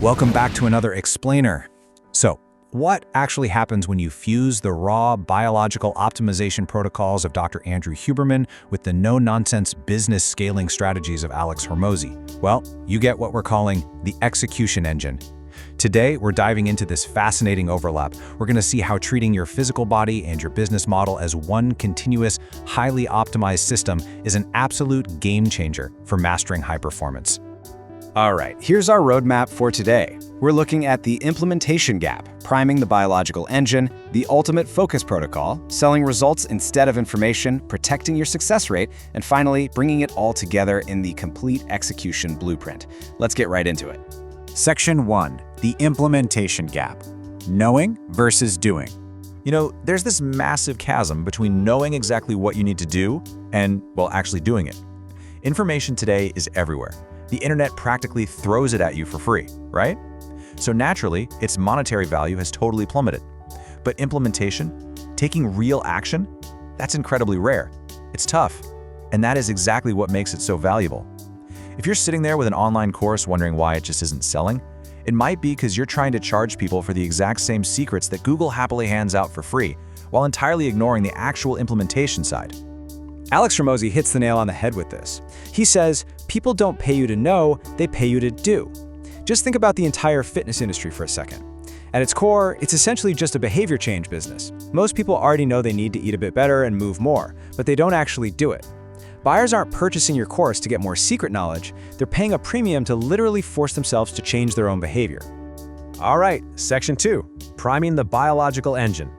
Welcome back to another explainer. So, what actually happens when you fuse the raw biological optimization protocols of Dr. Andrew Huberman with the no-nonsense business scaling strategies of Alex Hormozi? Well, you get what we're calling the execution engine. Today, we're diving into this fascinating overlap. We're going to see how treating your physical body and your business model as one continuous, highly optimized system is an absolute game changer for mastering high performance. All right, here's our roadmap for today. We're looking at the implementation gap, priming the biological engine, the ultimate focus protocol, selling results instead of information, protecting your success rate, and finally, bringing it all together in the complete execution blueprint. Let's get right into it. Section 1, the implementation gap. Knowing versus doing. You know, there's this massive chasm between knowing exactly what you need to do and, well, actually doing it. Information today is everywhere. The internet practically throws it at you for free, right? So naturally, its monetary value has totally plummeted. But implementation, taking real action, that's incredibly rare. It's tough, and that is exactly what makes it so valuable. If you're sitting there with an online course wondering why it just isn't selling, it might be because you're trying to charge people for the exact same secrets that Google happily hands out for free, while entirely ignoring the actual implementation side. Alex Hormozi hits the nail on the head with this. He says, people don't pay you to know, they pay you to do. Just think about the entire fitness industry for a second. At its core, it's essentially just a behavior change business. Most people already know they need to eat a bit better and move more, but they don't actually do it. Buyers aren't purchasing your course to get more secret knowledge, they're paying a premium to literally force themselves to change their own behavior. All right, Section 2, priming the biological engine.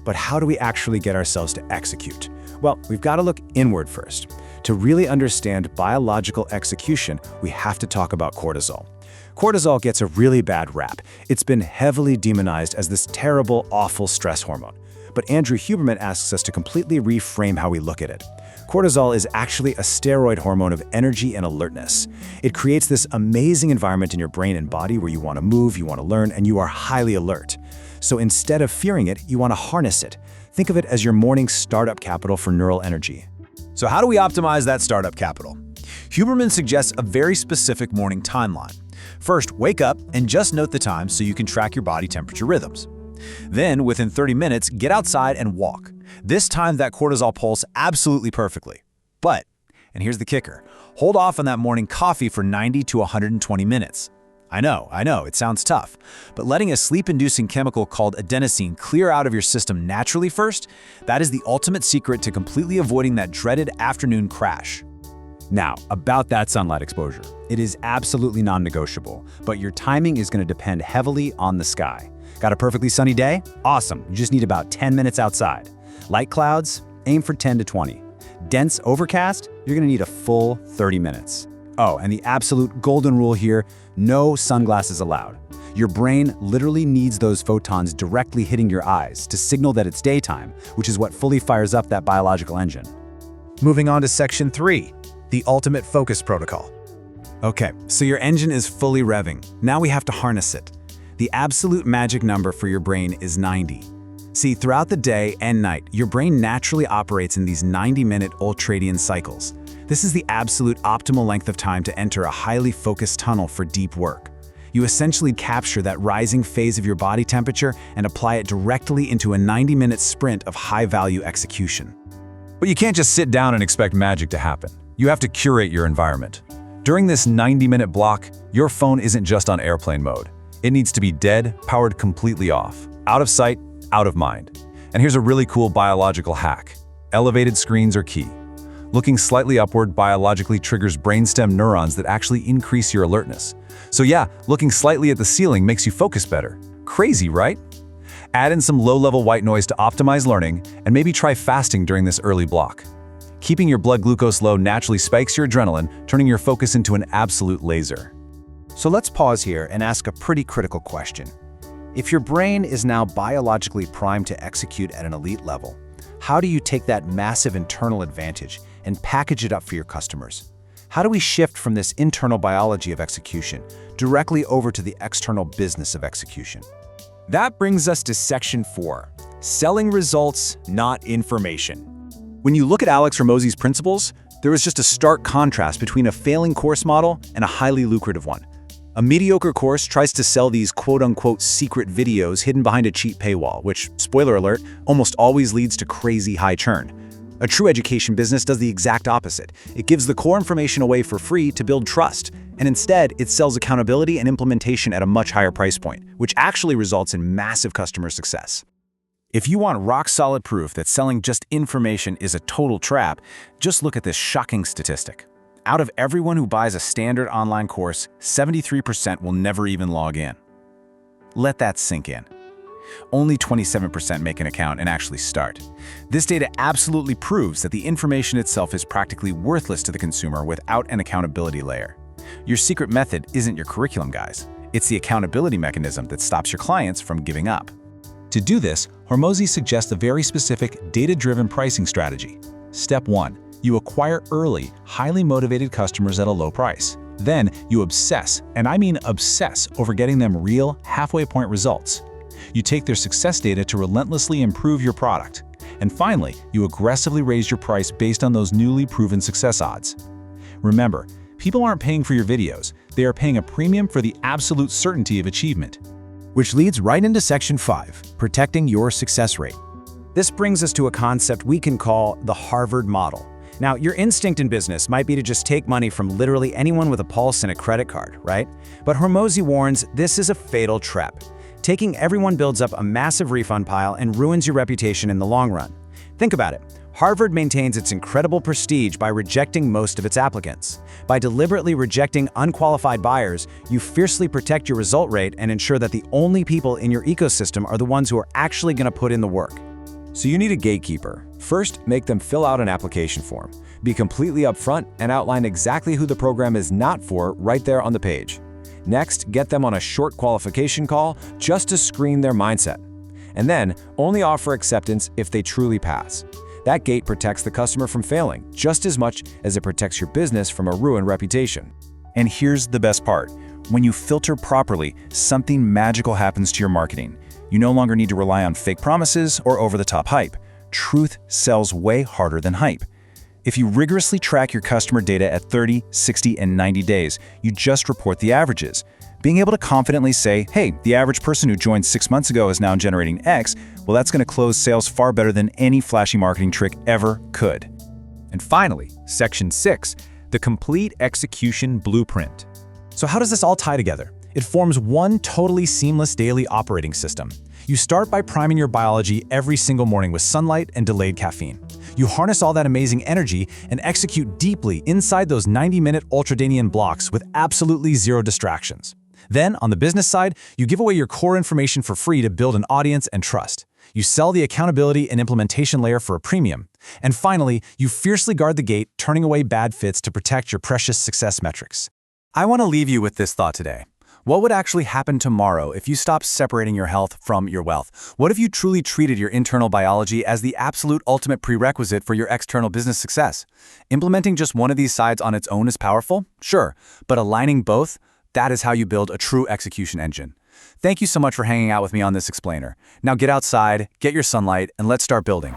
But how do we actually get ourselves to execute? Well, we've got to look inward first. To really understand biological execution, we have to talk about cortisol. Cortisol gets a really bad rap. It's been heavily demonized as this terrible, awful stress hormone. But Andrew Huberman asks us to completely reframe how we look at it. Cortisol is actually a steroid hormone of energy and alertness. It creates this amazing environment in your brain and body where you want to move, you want to learn, and you are highly alert. So instead of fearing it, you want to harness it. Think of it as your morning startup capital for neural energy. So how do we optimize that startup capital? Huberman suggests a very specific morning timeline. First, wake up and just note the time so you can track your body temperature rhythms. Then, within 30 minutes, get outside and walk. This times that cortisol pulse absolutely perfectly. But, and here's the kicker, hold off on that morning coffee for 90 to 120 minutes. I know, it sounds tough, but letting a sleep-inducing chemical called adenosine clear out of your system naturally first, that is the ultimate secret to completely avoiding that dreaded afternoon crash. Now, about that sunlight exposure. It is absolutely non-negotiable, but your timing is going to depend heavily on the sky. Got a perfectly sunny day? Awesome, you just need about 10 minutes outside. Light clouds? Aim for 10 to 20. Dense overcast? You're going to need a full 30 minutes. Oh, and the absolute golden rule here, no sunglasses allowed. Your brain literally needs those photons directly hitting your eyes to signal that it's daytime, which is what fully fires up that biological engine. Moving on to Section 3, the ultimate focus protocol. Okay, so your engine is fully revving. Now we have to harness it. The absolute magic number for your brain is 90. See, throughout the day and night, your brain naturally operates in these 90-minute ultradian cycles. This is the absolute optimal length of time to enter a highly focused tunnel for deep work. You essentially capture that rising phase of your body temperature and apply it directly into a 90-minute sprint of high-value execution. But you can't just sit down and expect magic to happen. You have to curate your environment. During this 90-minute block, your phone isn't just on airplane mode. It needs to be dead, powered completely off. Out of sight, out of mind. And here's a really cool biological hack. Elevated screens are key. Looking slightly upward biologically triggers brainstem neurons that actually increase your alertness. So yeah, looking slightly at the ceiling makes you focus better. Crazy, right? Add in some low-level white noise to optimize learning, and maybe try fasting during this early block. Keeping your blood glucose low naturally spikes your adrenaline, turning your focus into an absolute laser. So let's pause here and ask a pretty critical question. If your brain is now biologically primed to execute at an elite level, how do you take that massive internal advantage and package it up for your customers? How do we shift from this internal biology of execution directly over to the external business of execution? That brings us to Section 4, selling results, not information. When you look at Alex Hormozi's principles, there is just a stark contrast between a failing course model and a highly lucrative one. A mediocre course tries to sell these quote-unquote secret videos hidden behind a cheap paywall, which, spoiler alert, almost always leads to crazy high churn. A true education business does the exact opposite. It gives the core information away for free to build trust, and instead, it sells accountability and implementation at a much higher price point, which actually results in massive customer success. If you want rock-solid proof that selling just information is a total trap, just look at this shocking statistic. Out of everyone who buys a standard online course, 73% will never even log in. Let that sink in. Only 27% make an account and actually start. This data absolutely proves that the information itself is practically worthless to the consumer without an accountability layer. Your secret method isn't your curriculum, guys. It's the accountability mechanism that stops your clients from giving up. To do this, Hormozi suggests a very specific, data-driven pricing strategy. Step 1. You acquire early, highly motivated customers at a low price. Then, you obsess, and I mean obsess, over getting them real, halfway point results. You take their success data to relentlessly improve your product. And finally, you aggressively raise your price based on those newly proven success odds. Remember, people aren't paying for your videos, they are paying a premium for the absolute certainty of achievement. Which leads right into Section 5, protecting your success rate. This brings us to a concept we can call the Harvard model. Now, your instinct in business might be to just take money from literally anyone with a pulse and a credit card, right? But Hormozi warns this is a fatal trap. Taking everyone builds up a massive refund pile and ruins your reputation in the long run. Think about it. Harvard maintains its incredible prestige by rejecting most of its applicants. By deliberately rejecting unqualified buyers, you fiercely protect your result rate and ensure that the only people in your ecosystem are the ones who are actually going to put in the work. So you need a gatekeeper. First, make them fill out an application form. Be completely upfront and outline exactly who the program is not for right there on the page. Next, get them on a short qualification call just to screen their mindset. And then, only offer acceptance if they truly pass. That gate protects the customer from failing just as much as it protects your business from a ruined reputation. And here's the best part. When you filter properly, something magical happens to your marketing. You no longer need to rely on fake promises or over-the-top hype. Truth sells way harder than hype. If you rigorously track your customer data at 30, 60, and 90 days, you just report the averages. Being able to confidently say, hey, the average person who joined 6 months ago is now generating X, well, that's going to close sales far better than any flashy marketing trick ever could. And finally, Section 6, the complete execution blueprint. So how does this all tie together? It forms one totally seamless daily operating system. You start by priming your biology every single morning with sunlight and delayed caffeine. You harness all that amazing energy and execute deeply inside those 90-minute ultradian blocks with absolutely zero distractions. Then, on the business side, you give away your core information for free to build an audience and trust. You sell the accountability and implementation layer for a premium. And finally, you fiercely guard the gate, turning away bad fits to protect your precious success metrics. I want to leave you with this thought today. What would actually happen tomorrow if you stopped separating your health from your wealth? What if you truly treated your internal biology as the absolute ultimate prerequisite for your external business success? Implementing just one of these sides on its own is powerful, sure, but aligning both, that is how you build a true execution engine. Thank you so much for hanging out with me on this explainer. Now get outside, get your sunlight, and let's start building.